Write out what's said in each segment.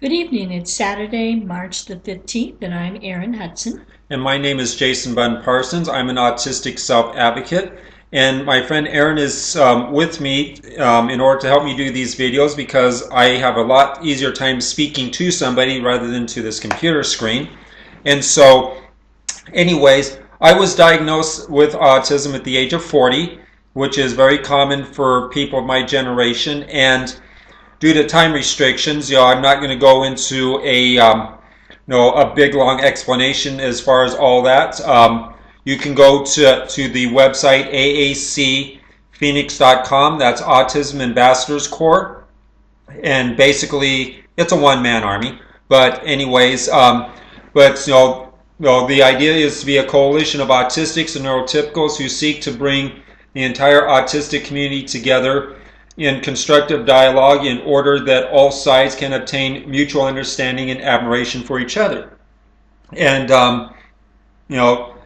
Good evening. It's Saturday, March the 15th, and I'm Erin Hudson. And my name is Jason Bunn Parsons. I'm an autistic self-advocate. And my friend Erin is with me in order to help me do these videos because I have a lot easier time speaking to somebody rather than to this computer screen. And so, anyways, I was diagnosed with autism at the age of 40, which is very common for people of my generation. And due to time restrictions, I'm not going to go into a big long explanation as far as all that. You can go to the website aacphoenix.com. That's Autism Ambassadors Corps, and basically it's a one-man army. But anyways, the idea is to be a coalition of autistics and neurotypicals who seek to bring the entire autistic community together in constructive dialogue in order that all sides can obtain mutual understanding and admiration for each other. And,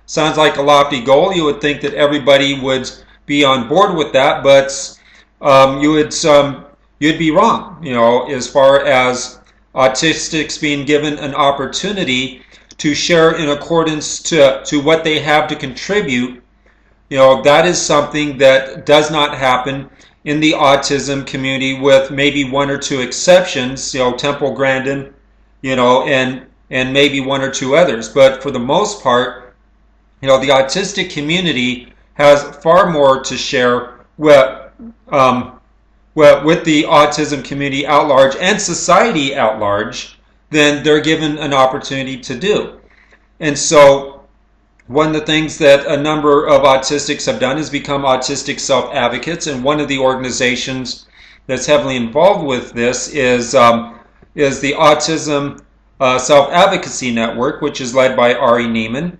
sounds like a lofty goal. You would think that everybody would be on board with that, but you'd be wrong, as far as autistics being given an opportunity to share in accordance to what they have to contribute. That is something that does not happen in the autism community, with maybe one or two exceptions, Temple Grandin, and maybe one or two others. But for the most part, the autistic community has far more to share with the autism community at large and society at large than they're given an opportunity to do. And so one of the things that a number of autistics have done is become autistic self-advocates, and one of the organizations that's heavily involved with this is the Autism Self-Advocacy Network, which is led by Ari Neiman.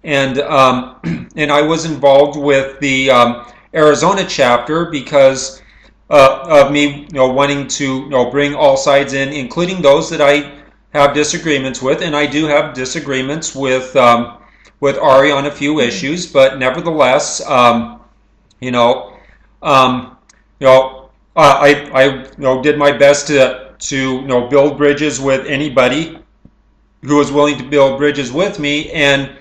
And I was involved with the Arizona chapter because of me wanting to bring all sides in, including those that I have disagreements with, and I do have disagreements with Ari on a few issues, but nevertheless, I did my best to build bridges with anybody who was willing to build bridges with me. And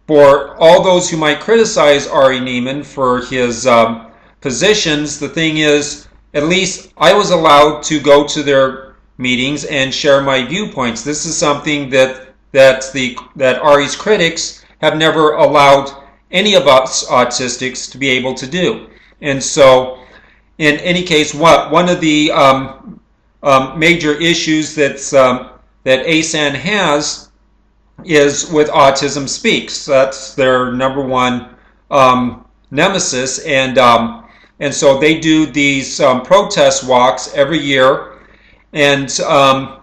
for all those who might criticize Ari Neiman for his positions, the thing is, at least I was allowed to go to their meetings and share my viewpoints. This is something that Ari's critics have never allowed any of us autistics to be able to do. And so, in any case, one of the major issues that ASAN has is with Autism Speaks. That's their number one nemesis, and so they do these protest walks every year, and so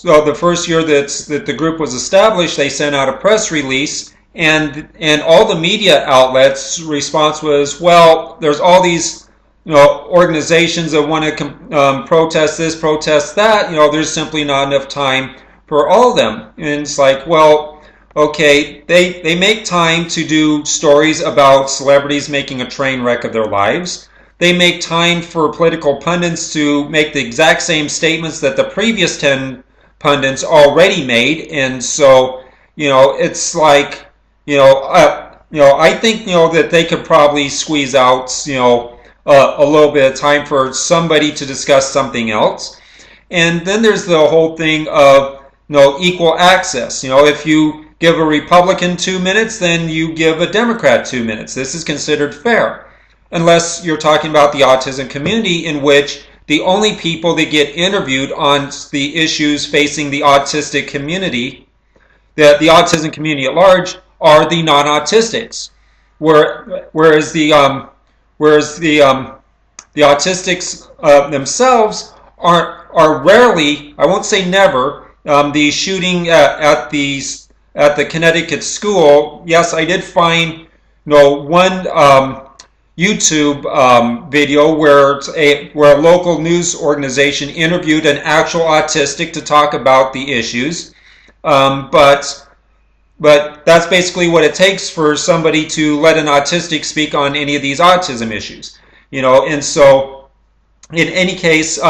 the first year that the group was established, they sent out a press release, and all the media outlets' response was, well, there's all these organizations that want to protest this, protest that. There's simply not enough time for all of them. And it's like, well, okay, they make time to do stories about celebrities making a train wreck of their lives. They make time for political pundits to make the exact same statements that the previous 10 pundits already made. And so, it's like, I think, that they could probably squeeze out, a little bit of time for somebody to discuss something else. And then there's the whole thing of, equal access. If you give a Republican 2 minutes, then you give a Democrat 2 minutes. This is considered fair. Unless you're talking about the autism community, in which the only people that get interviewed on the issues facing the autistic community, the autism community at large, are the non-autistics. Whereas the autistics themselves are rarely, I won't say never, the shooting at the Connecticut school. Yes, I did find one YouTube video where a local news organization interviewed an actual autistic to talk about the issues, but that's basically what it takes for somebody to let an autistic speak on any of these autism issues, and so in any case,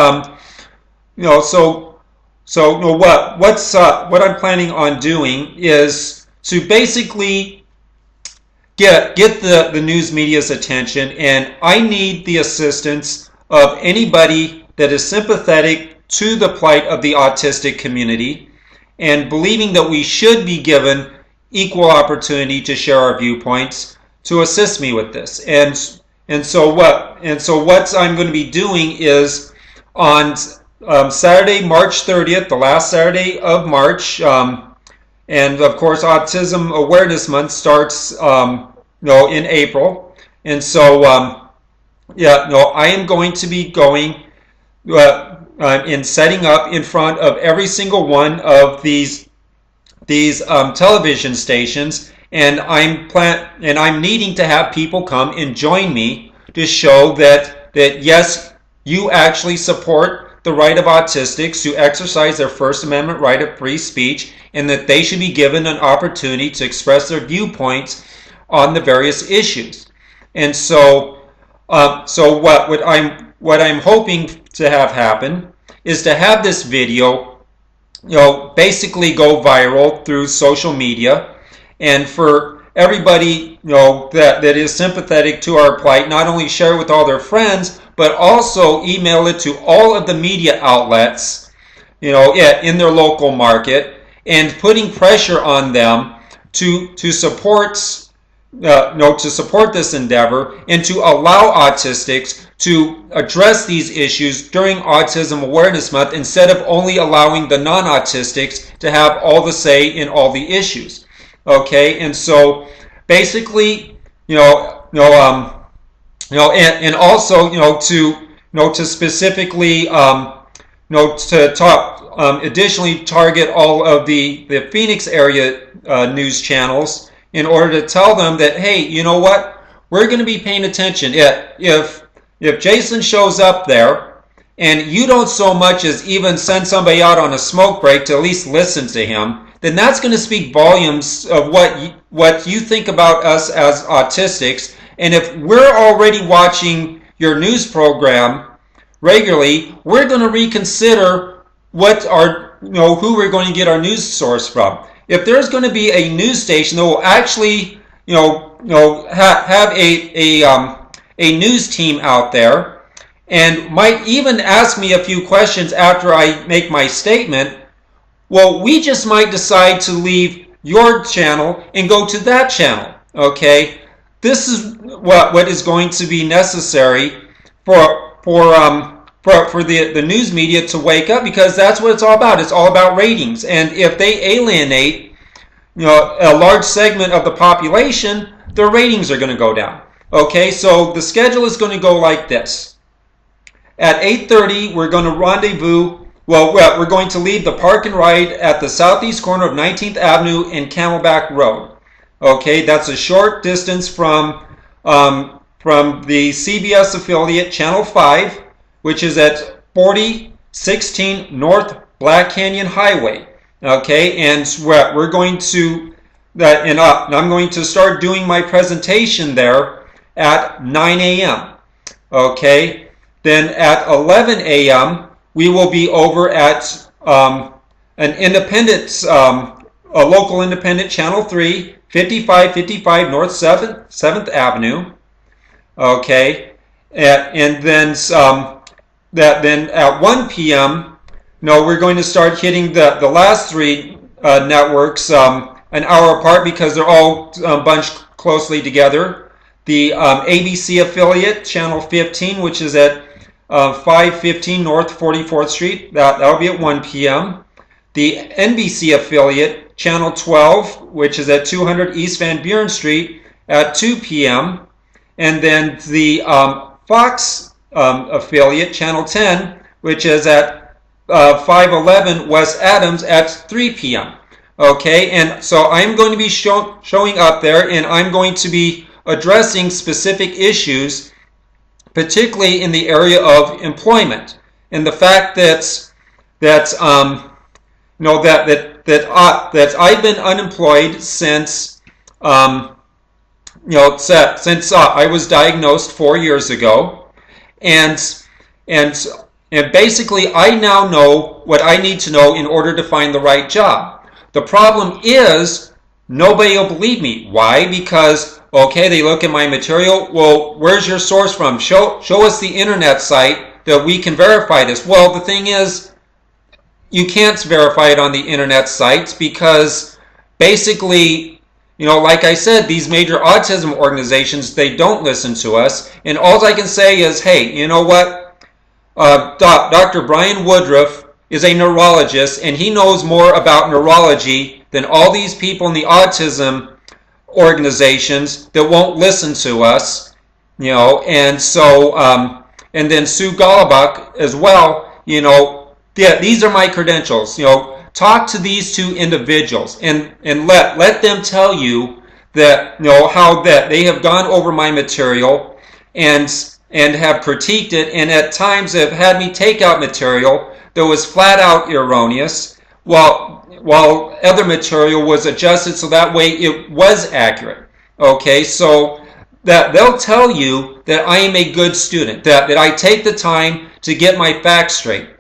so So no, what I'm planning on doing is to basically get the news media's attention, and I need the assistance of anybody that is sympathetic to the plight of the autistic community and believing that we should be given equal opportunity to share our viewpoints to assist me with this. And so what I'm going to be doing is on Saturday, March 30th, the last Saturday of March, and of course, Autism Awareness Month starts in April, and so I am going to be going in setting up in front of every single one of these television stations, and I'm needing to have people come and join me to show that yes, you actually support the right of autistics to exercise their First Amendment right of free speech, and that they should be given an opportunity to express their viewpoints on the various issues. And so what I'm hoping to have happen is to have this video basically go viral through social media, and for everybody that is sympathetic to our plight not only share it with all their friends, but also email it to all of the media outlets in their local market, and putting pressure on them to support to support this endeavor and to allow autistics to address these issues during Autism Awareness Month, instead of only allowing the non-autistics to have all the say in all the issues. Okay, and so basically, and also, to specifically, to talk, additionally target all of the Phoenix area news channels, in order to tell them that, hey, you know what, we're going to be paying attention. If Jason shows up there and you don't so much as even send somebody out on a smoke break to at least listen to him, then that's going to speak volumes of what you think about us as autistics. And if we're already watching your news program regularly, we're going to reconsider who we're going to get our news source from. If there's going to be a news station that will actually, have a news team out there, and might even ask me a few questions after I make my statement, well, we just might decide to leave your channel and go to that channel. Okay, this is what is going to be necessary for the news media to wake up, because that's what it's all about. It's all about ratings, and if they alienate a large segment of the population, their ratings are going to go down. Okay, so the schedule is going to go like this. At 8:30, we're going to rendezvous. Well, we're going to leave the park and ride at the southeast corner of 19th Avenue and Camelback Road. Okay, that's a short distance from the CBS affiliate Channel 5, which is at 4016 North Black Canyon Highway. Okay, and we're going to and I'm going to start doing my presentation there at 9 a.m. Okay, then at 11 a.m. we will be over at a local independent Channel 3, 5555 North 7th Avenue. Okay, and then then at 1 p.m. we're going to start hitting the last three networks an hour apart, because they're all bunched closely together. The ABC affiliate, Channel 15, which is at 515 North 44th Street, that'll be at 1 p.m. The NBC affiliate, Channel 12, which is at 200 East Van Buren Street, at 2 p.m. And then the Fox affiliate, Channel 10, which is at 511 West Adams, at 3 p.m. Okay, and so I'm going to be showing up there, and I'm going to be addressing specific issues, particularly in the area of employment, and the fact that I've been unemployed since since I was diagnosed 4 years ago, and And basically, I now know what I need to know in order to find the right job. The problem is, nobody will believe me. Why? Because, okay, they look at my material. Well, where's your source from? Show us the internet site that we can verify this. Well, the thing is, you can't verify it on the internet sites because basically, like I said, these major autism organizations, they don't listen to us. And all I can say is, hey, you know what? Dr. Brian Woodruff is a neurologist, and he knows more about neurology than all these people in the autism organizations that won't listen to us, and so, and then Sue Golubach as well, yeah, these are my credentials, talk to these two individuals and let them tell you that, how that they have gone over my material and have critiqued it, and at times have had me take out material that was flat out erroneous, while other material was adjusted so that way it was accurate. Okay, so that they'll tell you that I am a good student, that I take the time to get my facts straight.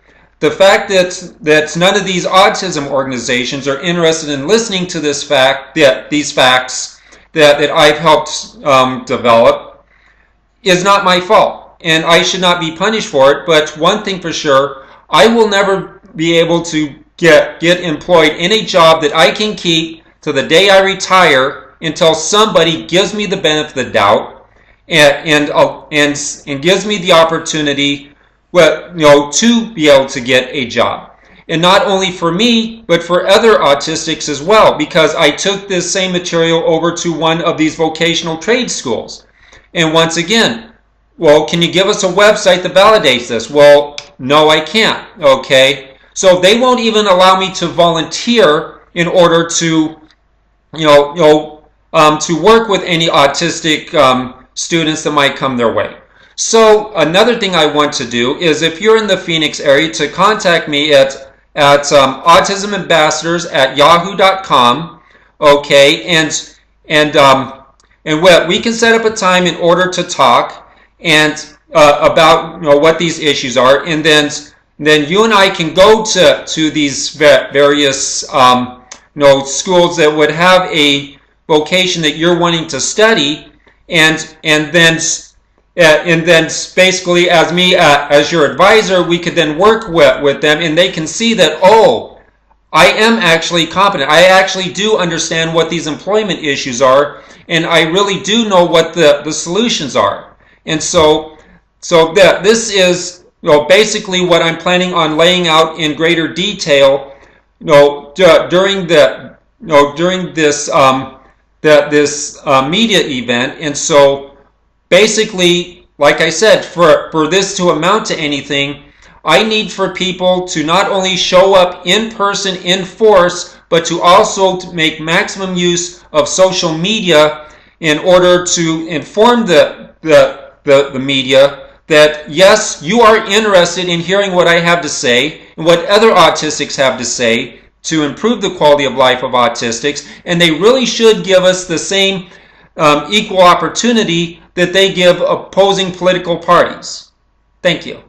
The fact that none of these autism organizations are interested in listening to these facts that I've helped develop, is not my fault, and I should not be punished for it. But one thing for sure, I will never be able to get employed in a job that I can keep to the day I retire until somebody gives me the benefit of the doubt and gives me the opportunity, to be able to get a job. And not only for me, but for other autistics as well, because I took this same material over to one of these vocational trade schools. And once again, well, can you give us a website that validates this? Well, no, I can't. Okay, so they won't even allow me to volunteer in order to, to work with any autistic students that might come their way. So another thing I want to do is, if you're in the Phoenix area, to contact me at autismambassadors@yahoo.com. Okay, and we can set up a time in order to talk and about what these issues are, and then you and I can go to these various schools that would have a vocation that you're wanting to study, and then basically as your advisor, we could then work with them, and they can see that, oh, I am actually competent. I actually do understand what these employment issues are, and I really do know what the solutions are. And so this is basically what I'm planning on laying out in greater detail during this media event. And so basically, like I said, for this to amount to anything, I need for people to not only show up in person in force, but to also make maximum use of social media in order to inform the media that, yes, you are interested in hearing what I have to say and what other autistics have to say to improve the quality of life of autistics, and they really should give us the same equal opportunity that they give opposing political parties. Thank you.